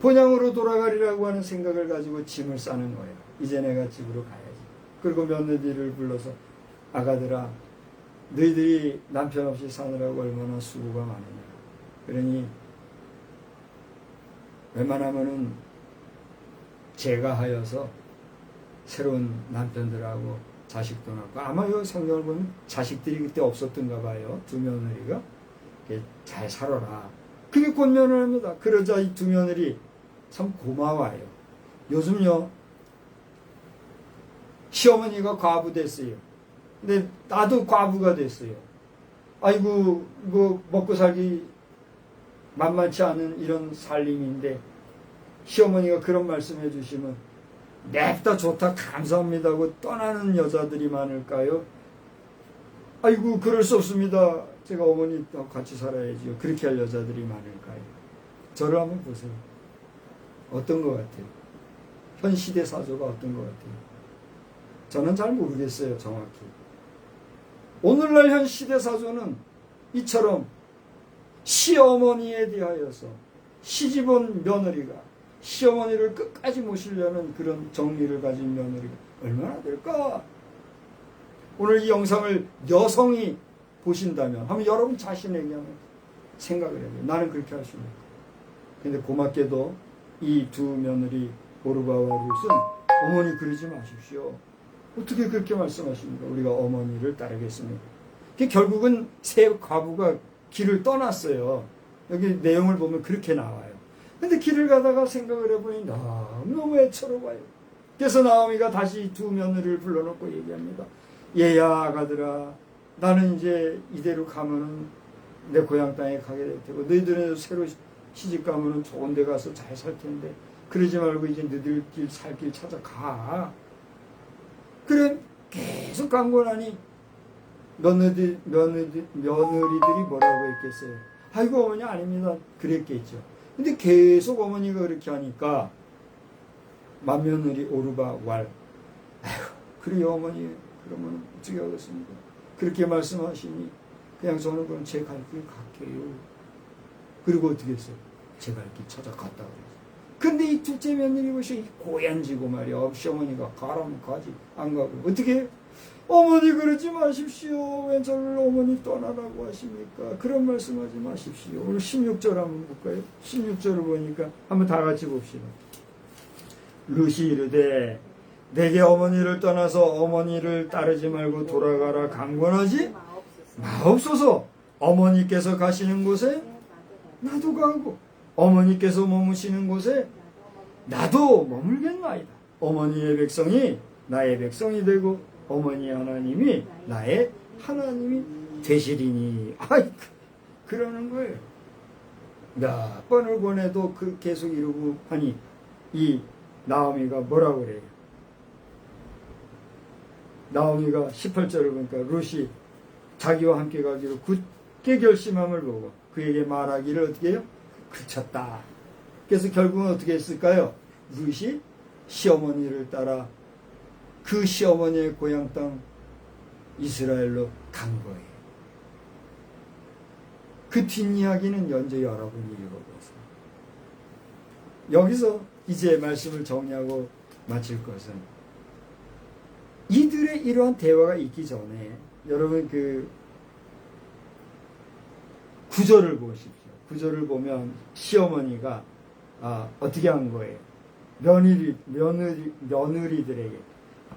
본향으로 돌아가리라고 하는 생각을 가지고 짐을 싸는 거예요. 이제 내가 집으로 가야지. 그리고 며느리를 불러서, 아가들아, 너희들이 남편 없이 사느라고 얼마나 수고가 많으냐. 그러니 웬만하면은 제가 하여서 새로운 남편들하고 자식도 낳고, 아마 이 성경을 보면 자식들이 그때 없었던가 봐요. 두 며느리가 잘 살아라. 그게 곧 며느리입니다. 그러자 이 두 며느리 참 고마워요. 요즘요, 시어머니가 과부 됐어요. 근데 나도 과부가 됐어요. 아이고, 이거 먹고 살기 만만치 않은 이런 살림인데, 시어머니가 그런 말씀 해주시면 냅다 좋다 감사합니다 하고 떠나는 여자들이 많을까요? 아이고, 그럴 수 없습니다. 제가 어머니와 같이 살아야지요. 그렇게 할 여자들이 많을까요? 저를 한번 보세요. 어떤 것 같아요? 현 시대 사조가 어떤 것 같아요? 저는 잘 모르겠어요, 정확히. 오늘날 현 시대 사조는 이처럼 시어머니에 대하여서 시집온 며느리가 시어머니를 끝까지 모시려는 그런 정리를 가진 며느리가 얼마나 될까? 오늘 이 영상을 여성이 보신다면 한번 여러분 자신에게 한번 생각을 해요. 나는 그렇게 할 수 있는. 근데 고맙게도 이 두 며느리 오르바와 룻은 어머니 그러지 마십시오. 어떻게 그렇게 말씀하십니까? 우리가 어머니를 따르겠습니다. 결국은 새 과부가 길을 떠났어요. 여기 내용을 보면 그렇게 나와요. 근데 길을 가다가 생각을 해보니 너무 애처로워요. 그래서 나오미가 다시 두 며느리를 불러놓고 얘기합니다. 얘야, 아가들아, 나는 이제 이대로 가면은 내 고향 땅에 가게 될 테고, 너희들은 새로 시집 가면은 좋은 데 가서 잘 살 텐데, 그러지 말고 이제 너희들 살 길 찾아가. 그래, 계속 간고 나니 며느리들이 뭐라고 했겠어요? 아이고, 어머니 아닙니다. 그랬겠죠. 근데 계속 어머니가 그렇게 하니까 맏며느리 오르바 왈, 아이고, 그래요 어머니, 그러면 어떻게 하겠습니까? 그렇게 말씀하시니 그냥 저는 그럼 제 갈 길 갈게요. 그리고 어떻게 했어요? 제 갈 길 찾아갔다 그랬어요. 근데 이 둘째 며느리 보시 고얀지고 말이야. 시어머니가 가라면 가지, 안 가고 어떻게 해요? 어머니 그러지 마십시오. 왜 저를 어머니 떠나라고 하십니까? 그런 말씀하지 마십시오. 오늘 16절 한번 볼까요? 16절을 보니까 한번 다 같이 봅시다. 룻이 이르되 내게 어머니를 떠나서 어머니를 따르지 말고 돌아가라 강권하지 마옵소서. 어머니께서 가시는 곳에 나도 가고 어머니께서 머무시는 곳에 나도 머물겠나이다. 어머니의 백성이 나의 백성이 되고 어머니 하나님이 나의 하나님이 되시리니. 아이, 그러는 거예요. 몇 번을 권해도 그 계속 이러고 하니 이 나오미가 뭐라고 그래요? 나오미가 18절을 보니까 룻이 자기와 함께 가기로 굳게 결심함을 보고 그에게 말하기를 어떻게 해요? 그쳤다. 그래서 결국은 어떻게 했을까요? 룻이 시어머니를 따라 그 시어머니의 고향 땅 이스라엘로 간 거예요. 그 뒷이야기는 연재 여러분이 읽어보세요. 여기서 이제 말씀을 정리하고 마칠 것은 이들의 이러한 대화가 있기 전에 여러분 그 구절을 보십시오. 구절을 보면 시어머니가 어떻게 한 거예요? 며느리들에게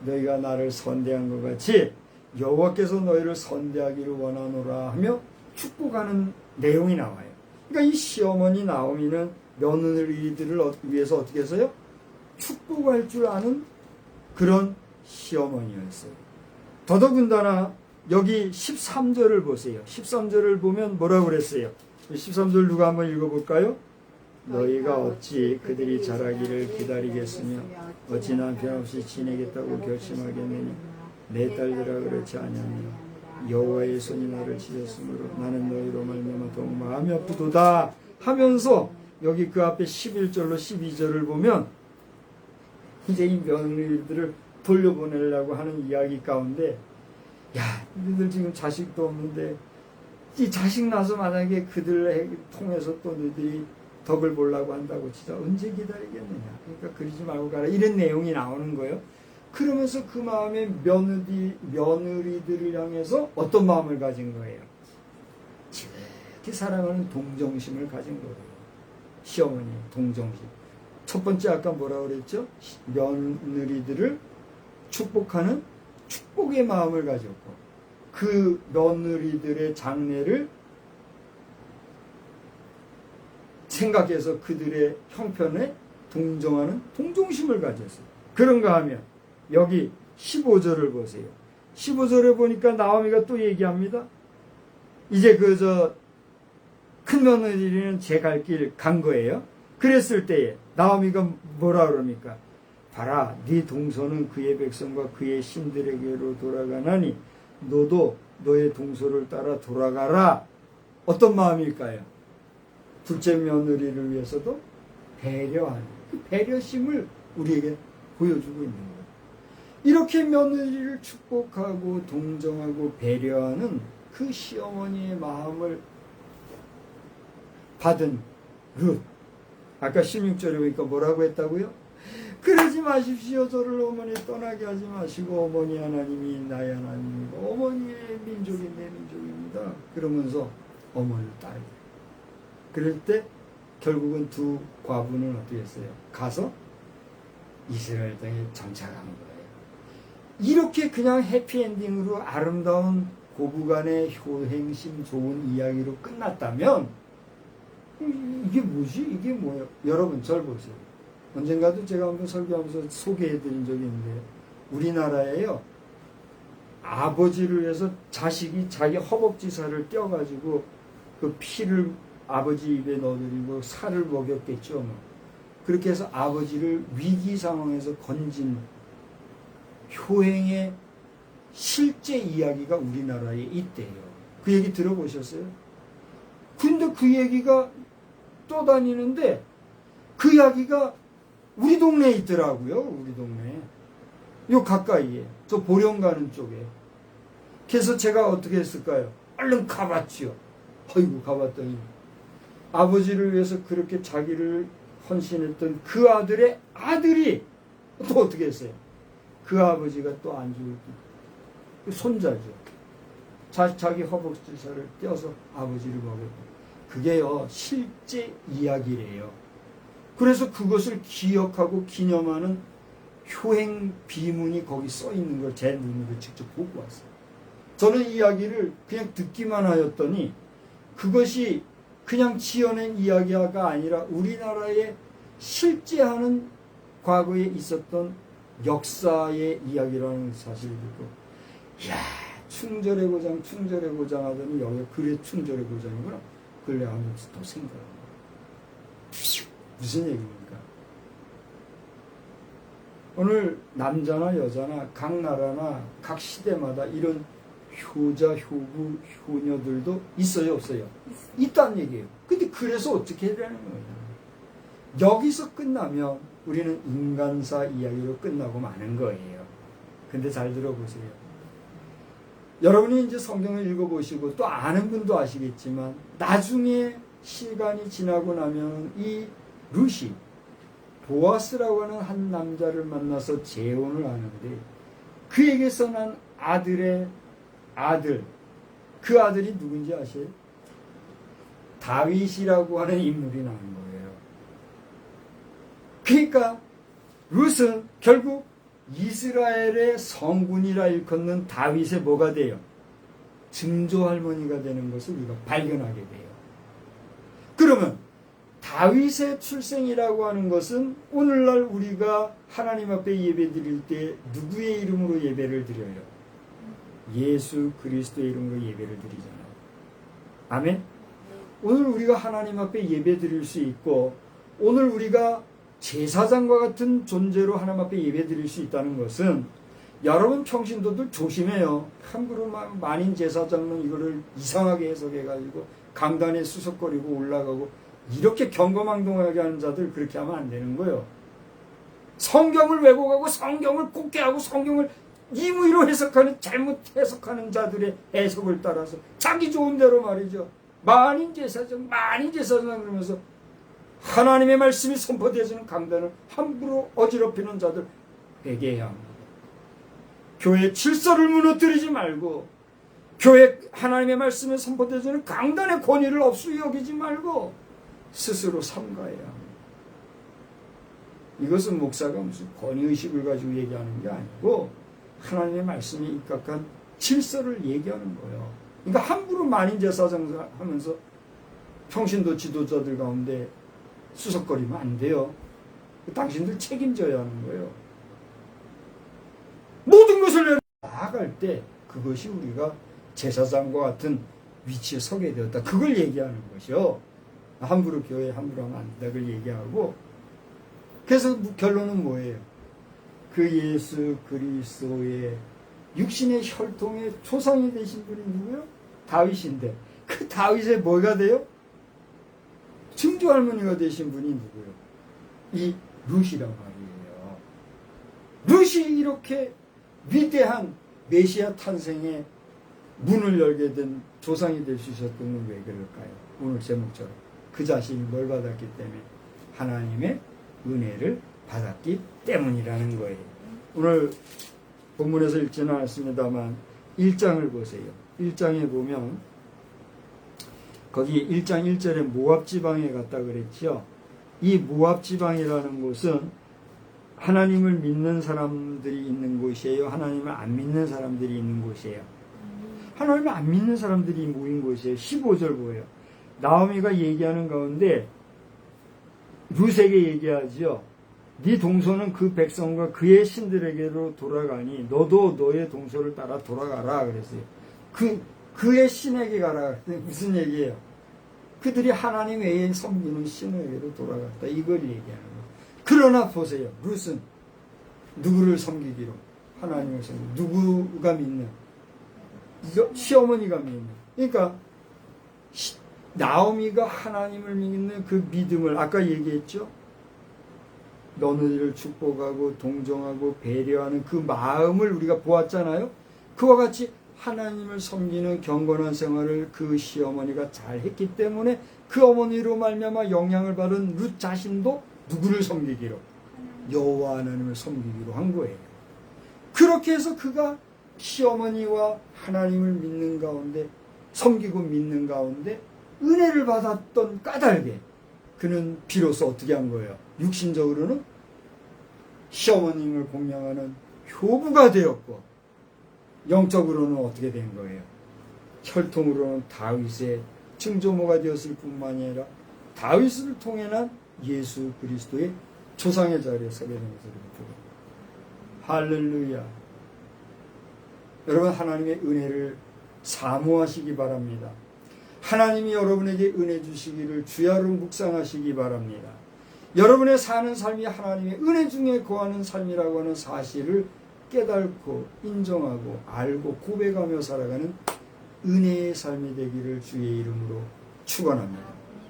너희가 나를 선대한 것 같이 여호와께서 너희를 선대하기를 원하노라 하며 축복하는 내용이 나와요. 그러니까 이 시어머니 나오미는 며느리들을 위해서 어떻게 했어요? 축복할 줄 아는 그런 시어머니였어요. 더더군다나 여기 13절을 보세요. 13절을 보면 뭐라고 그랬어요? 13절 누가 한번 읽어볼까요? 너희가 어찌 그들이 자라기를 기다리겠으며 어찌 남편 없이 지내겠다고 결심하겠느냐. 내 딸들아 그렇지 아니하며 여호와의 손이 나를 치셨으므로 나는 너희로 말미암아 더욱 마음이 아프도다 하면서 여기 그 앞에 11절로 12절을 보면 이제 이 며느리들을 돌려보내려고 하는 이야기 가운데 야, 너희들 지금 자식도 없는데 이 자식 나서 만약에 그들을 통해서 또 너희들이 덕을 보려고 한다고 진짜 언제 기다리겠느냐. 그러니까 그러지 말고 가라. 이런 내용이 나오는 거예요. 그러면서 그 마음에 며느리들을 향해서 어떤 마음을 가진 거예요? 지극히 사랑하는 동정심을 가진 거예요. 시어머니 동정심. 첫 번째 아까 뭐라고 그랬죠? 며느리들을 축복하는 축복의 마음을 가졌고 그 며느리들의 장래를 생각해서 그들의 형편에 동정하는 동정심을 가졌어요. 그런가 하면 여기 15절을 보세요. 15절에 보니까 나오미가 또 얘기합니다. 이제 큰 며느리는 제 갈 길 간 거예요. 그랬을 때에 나오미가 뭐라 그럽니까? 봐라, 네 동서는 그의 백성과 그의 신들에게로 돌아가나니 너도 너의 동서를 따라 돌아가라. 어떤 마음일까요? 둘째 며느리를 위해서도 배려하는 그 배려심을 우리에게 보여주고 있는 거예요. 이렇게 며느리를 축복하고 동정하고 배려하는 그 시어머니의 마음을 받은 룻. 아까 16절에 보니까 뭐라고 했다고요? 그러지 마십시오. 저를 어머니 떠나게 하지 마시고 어머니 하나님이 나의 하나님이고 어머니의 민족이 내 민족입니다. 그러면서 어머니를 따르게. 그럴 때 결국은 두 과부는 어떻게 했어요? 가서 이스라엘 땅에 정착한 거예요. 이렇게 그냥 해피엔딩으로 아름다운 고부간의 효행심 좋은 이야기로 끝났다면 이게 뭐지? 이게 뭐예요? 여러분 절 보세요. 언젠가도 제가 한번 설교하면서 소개해드린 적이 있는데 우리나라에요. 아버지를 위해서 자식이 자기 허벅지 살을 떼어가지고 그 피를 아버지 입에 넣어드리고 살을 먹였겠죠. 뭐. 그렇게 해서 아버지를 위기 상황에서 건진 효행의 실제 이야기가 우리나라에 있대요. 그 얘기 들어보셨어요? 근데 그 얘기가 떠다니는데 그 이야기가 우리 동네에 있더라고요. 우리 동네에. 요 가까이에. 저 보령 가는 쪽에. 그래서 제가 어떻게 했을까요? 얼른 가봤지요. 아이고 가봤더니 아버지를 위해서 그렇게 자기를 헌신했던 그 아들의 아들이 또 어떻게 했어요? 그 아버지가 또 안 죽을 때 손자죠. 자기 허벅지살을 떼어서 아버지를 먹였고 그게요 실제 이야기래요. 그래서 그것을 기억하고 기념하는 효행 비문이 거기 써 있는 걸 제 눈으로 직접 보고 왔어요. 저는 이 이야기를 그냥 듣기만 하였더니 그것이 그냥 지어낸 이야기가 아니라 우리나라에 실제 하는 과거에 있었던 역사의 이야기라는 사실을 듣고 이야 충절의 고장 하더니 여기가 그래 충절의 고장이구나. 그걸 내가 하면서 또 생각합니다. 무슨 얘기입니까? 오늘 남자나 여자나 각 나라나 각 시대마다 이런 효자, 효부, 효녀들도 있어요, 없어요? 있다는 얘기예요. 근데 그래서 어떻게 해야 되는 거예요? 여기서 끝나면 우리는 인간사 이야기로 끝나고 마는 거예요. 근데 잘 들어보세요. 여러분이 이제 성경을 읽어보시고 또 아는 분도 아시겠지만 나중에 시간이 지나고 나면 이 루시, 보아스라고 하는 한 남자를 만나서 재혼을 하는데 그에게서 난 아들의 아들, 그 아들이 누군지 아세요? 다윗이라고 하는 인물이 나는 거예요. 그러니까 룻은 결국 이스라엘의 성군이라 일컫는 다윗의 뭐가 돼요? 증조할머니가 되는 것을 우리가 발견하게 돼요. 그러면 다윗의 출생이라고 하는 것은 오늘날 우리가 하나님 앞에 예배 드릴 때 누구의 이름으로 예배를 드려요? 예수 그리스도의 이름으로 예배를 드리잖아요. 아멘? 오늘 우리가 하나님 앞에 예배 드릴 수 있고 오늘 우리가 제사장과 같은 존재로 하나님 앞에 예배 드릴 수 있다는 것은 여러분 평신도들 조심해요. 함부로 만인 제사장은 이거를 이상하게 해석해가지고 강단에 수석거리고 올라가고 이렇게 경거망동하게 하는 자들 그렇게 하면 안 되는 거예요. 성경을 왜곡하고 성경을 곱게 하고 성경을 임의로 해석하는 잘못 해석하는 자들의 해석을 따라서 자기 좋은 대로 말이죠. 만인 제사장 그러면서 하나님의 말씀이 선포되어지는 강단을 함부로 어지럽히는 자들 회개해야 합니다. 교회 질서를 무너뜨리지 말고 교회 하나님의 말씀에 선포되어지는 강단의 권위를 없이 여기지 말고 스스로 삼가해야 합니다. 이것은 목사가 무슨 권위의식을 가지고 얘기하는 게 아니고 하나님의 말씀에 입각한 질서를 얘기하는 거예요. 그러니까 함부로 만인 제사장 하면서 평신도 지도자들 가운데 수석거리면 안 돼요. 당신들 책임져야 하는 거예요. 모든 것을 나아갈 때 그것이 우리가 제사장과 같은 위치에 서게 되었다. 그걸 얘기하는 것이요. 함부로 교회에 함부로 하면 안 된다. 그걸 얘기하고 그래서 결론은 뭐예요? 그 예수 그리스도의 육신의 혈통의 초상이 되신 분이 누구요? 다윗인데 그 다윗의 뭐가 돼요? 증조할머니가 되신 분이 누구요? 이 룻이란 말이에요. 룻이 이렇게 위대한 메시아 탄생의 문을 열게 된 조상이 될 수 있었던 건 왜 그럴까요? 오늘 제목처럼 그 자신이 뭘 받았기 때문에 하나님의 은혜를 받았기 때문이라는 거예요. 오늘 본문에서 읽지는 않았습니다만 1장을 보세요. 1장에 보면 거기 1장 1절에 모압 지방에 갔다 그랬죠. 이 모압 지방이라는 곳은 하나님을 믿는 사람들이 있는 곳이에요? 하나님을 안 믿는 사람들이 있는 곳이에요? 하나님을 안 믿는 사람들이 모인 곳이에요. 15절 보여요. 나오미가 얘기하는 가운데 룻에게 얘기하죠. 네 동서는 그 백성과 그의 신들에게로 돌아가니 너도 너의 동서를 따라 돌아가라 그랬어요. 그의 신에게 가라. 무슨 얘기예요? 그들이 하나님 외에 섬기는 신에게로 돌아갔다. 이걸 얘기하는 거예요. 그러나 보세요. 룻은 누구를 섬기기로? 하나님을 섬기기로. 누구가 믿냐? 시어머니가 믿냐? 그러니까 나오미가 하나님을 믿는 그 믿음을 아까 얘기했죠? 너희를 축복하고 동정하고 배려하는 그 마음을 우리가 보았잖아요. 그와 같이 하나님을 섬기는 경건한 생활을 그 시어머니가 잘 했기 때문에 그 어머니로 말미암아 영향을 받은 룻 자신도 누구를 섬기기로? 여호와 하나님을 섬기기로 한 거예요. 그렇게 해서 그가 시어머니와 하나님을 믿는 가운데 섬기고 믿는 가운데 은혜를 받았던 까닭에 그는 비로소 어떻게 한 거예요? 육신적으로는 시어머님을 공양하는 효부가 되었고 영적으로는 어떻게 된 거예요? 혈통으로는 다윗의 증조모가 되었을 뿐만이 아니라 다윗을 통해 난 예수 그리스도의 조상의 자리에 서게 된 것을 보고 할렐루야. 여러분 하나님의 은혜를 사모하시기 바랍니다. 하나님이 여러분에게 은혜 주시기를 주야로 묵상하시기 바랍니다. 여러분의 사는 삶이 하나님의 은혜 중에 거하는 삶이라고 하는 사실을 깨닫고 인정하고 알고 고백하며 살아가는 은혜의 삶이 되기를 주의 이름으로 축원합니다.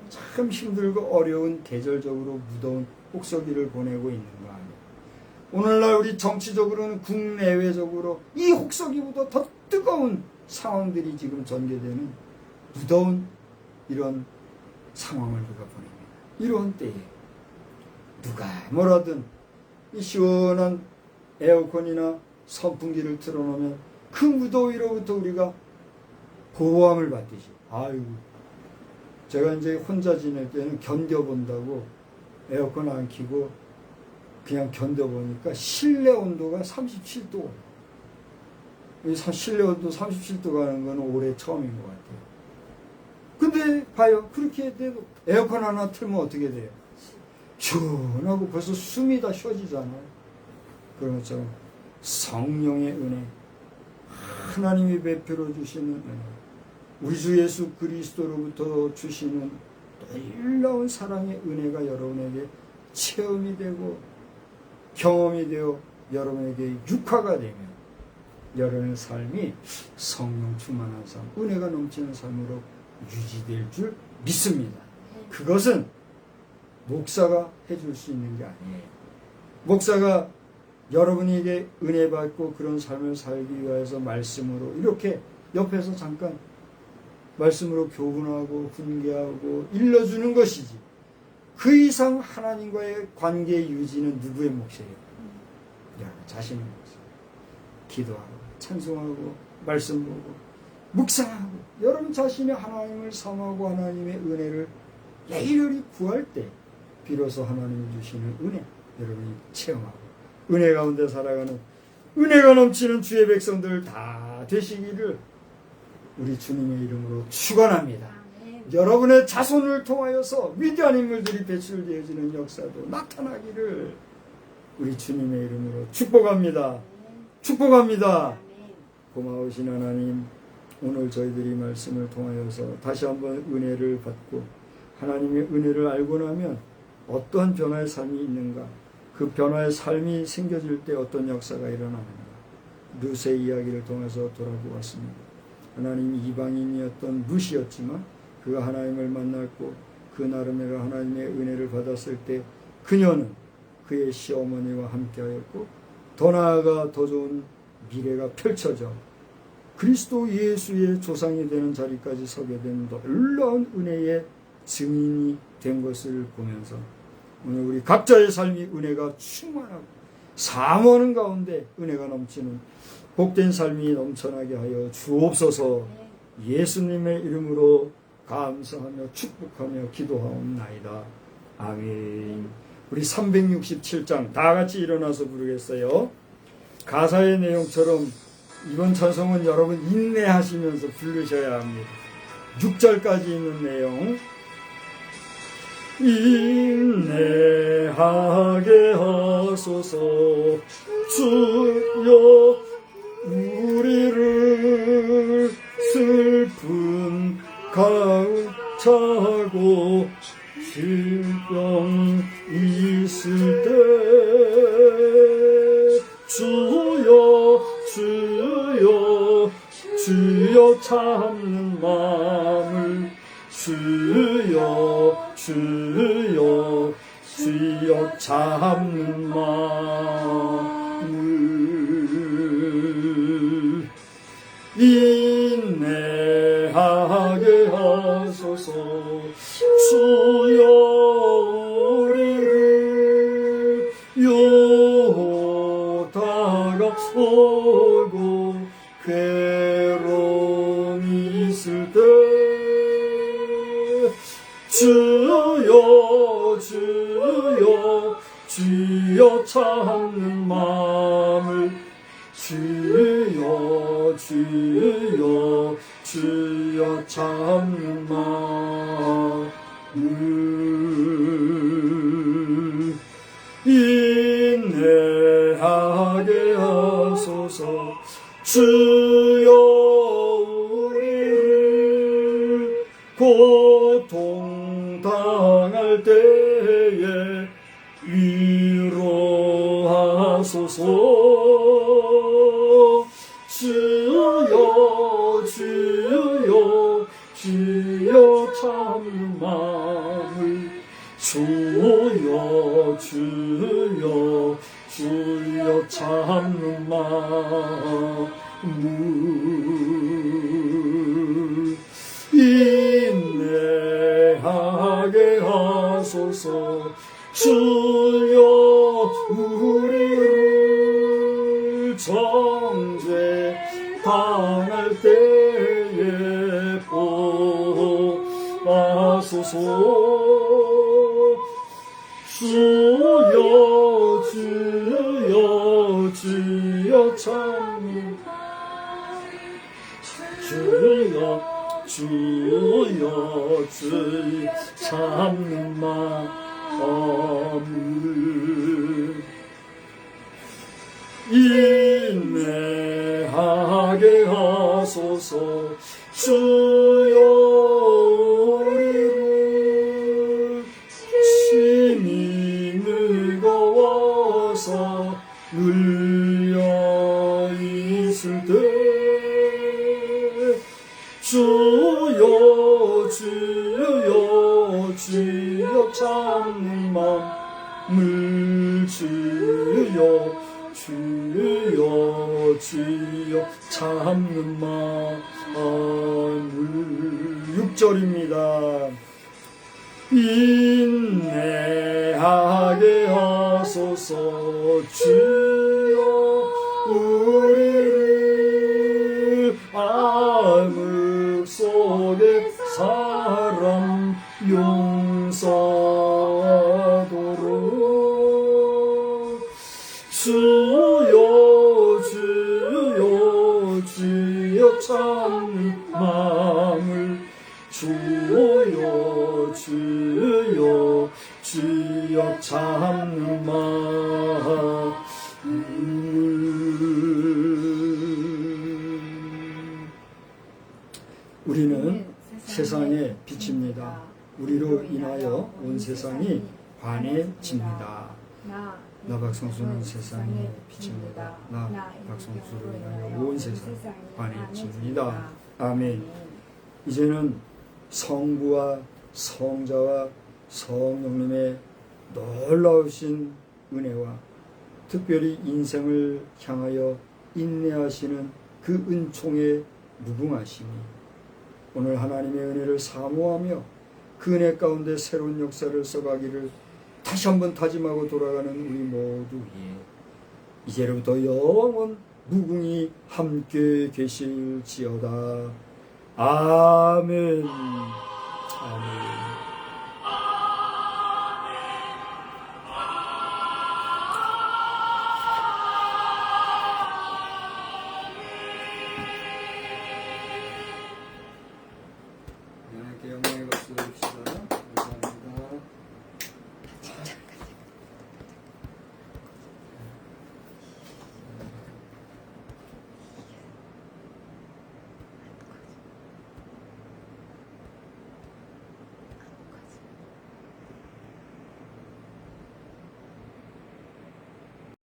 참 힘들고 어려운 계절적으로 무더운 혹서기를 보내고 있는 거 아니에요. 오늘날 우리 정치적으로는 국내외적으로 이 혹서기보다 더 뜨거운 상황들이 지금 전개되는 무더운 이런 상황을 우리가 보냅니다. 이런 때에 누가 뭐라든 이 시원한 에어컨이나 선풍기를 틀어놓으면 그 무더위로부터 우리가 보호함을 받듯이, 아이고, 제가 이제 혼자 지낼 때는 견뎌본다고 에어컨 안 켜고 그냥 견뎌보니까 실내 온도가 37도. 실내 온도 37도 가는 건 올해 처음인 것 같아요. 근데 봐요. 그렇게 돼도 에어컨 하나 틀면 어떻게 돼요? 시원하고 벌써 숨이 다 쉬어지잖아요. 그런 것처럼 성령의 은혜, 하나님이 베풀어 주시는 은혜, 우리 주 예수 그리스도로부터 주시는 놀라운 사랑의 은혜가 여러분에게 체험이 되고 경험이 되어 여러분에게 육화가 되면 여러분의 삶이 성령 충만한 삶, 은혜가 넘치는 삶으로 유지될 줄 믿습니다. 그것은 목사가 해줄 수 있는 게 아니에요. 목사가 여러분에게 은혜 받고 그런 삶을 살기 위해서 말씀으로 이렇게 옆에서 잠깐 말씀으로 교훈하고 훈계하고 일러주는 것이지, 그 이상 하나님과의 관계 유지는 누구의 몫이에요? 여러분 자신의 몫이에요. 기도하고 찬송하고 말씀 보고 묵상하고 여러분 자신이 하나님을 사모하고 하나님의 은혜를 열렬히 구할 때 비로소 하나님이 주시는 은혜 여러분이 체험하고 은혜 가운데 살아가는 은혜가 넘치는 주의 백성들 다 되시기를 우리 주님의 이름으로 축원합니다. 여러분의 자손을 통하여서 위대한 인물들이 배출되어지는 역사도 나타나기를 우리 주님의 이름으로 축복합니다. 축복합니다. 고마우신 하나님, 오늘 저희들이 말씀을 통하여서 다시 한번 은혜를 받고 하나님의 은혜를 알고 나면 어떠한 변화의 삶이 있는가, 그 변화의 삶이 생겨질 때 어떤 역사가 일어나는가, 루세 이야기를 통해서 돌아보았습니다. 하나님 이방인이었던 루시였지만 그가 하나님을 만났고 그 나름대로 하나님의 은혜를 받았을 때 그녀는 그의 시어머니와 함께하였고 더 나아가 더 좋은 미래가 펼쳐져 그리스도 예수의 조상이 되는 자리까지 서게 된 놀라운 은혜의 증인이 된 것을 보면서 오늘 우리 각자의 삶이 은혜가 충만하고 사모하는 가운데 은혜가 넘치는 복된 삶이 넘쳐나게 하여 주옵소서. 예수님의 이름으로 감사하며 축복하며 기도하옵나이다. 아멘. 우리 367장 다 같이 일어나서 부르겠어요. 가사의 내용처럼 이번 찬송은 여러분 인내하시면서 부르셔야 합니다. 6절까지 있는 내용. 인내하게 하소서 주여 우리를 슬픈 가을 차고 질병 있을 때 주여 주여 주여 참는 마음을 주여 주여 주여 참는 마음을 인내하게 하소서 주여 우리를 요다가 오고 괴로움이 있을 때 주여 주여 주여 참는 마음을 주여 주여 주여 참는 마음을 인내하게 하소서 주여 우리를 고통당할 때에 위로하소서 주여 참는 마음을 인내하게 하소서. 주여 우리를 정죄 당할 때에 보아소서. 주여 주여 주여 참는 주여 주여 주여 참는 마음을 인내하게 하소서. 주여 우리를 심히 늙어와서 눌려 있을 때 주여 주여 주여 참는 마음을 주여 주여 주여 참는 마음을 6절입니다. 인내하게 하소서. 주여 우리를 암흑 속에 사람 용서하도록 주여 주여 주여 참는 마음을 주여 주여 주여 참는 마음을 우리는 세상의 빛입니다. 우리로 인하여 온 세상이 환해집니다. 나 박성수는 세상의 빛입니다. 나 박성수로 인하여 온 세상이 환해집니다. 아멘. 이제는 성부와 성자와 성령님의 놀라우신 은혜와 특별히 인생을 향하여 인내하시는 그 은총의 무궁하심이 오늘 하나님의 은혜를 사모하며 그 은혜 가운데 새로운 역사를 써가기를 다시 한번 다짐하고 돌아가는 우리 모두 이제로부터 영원 무궁히 함께 계실지어다. 아멘. 아멘.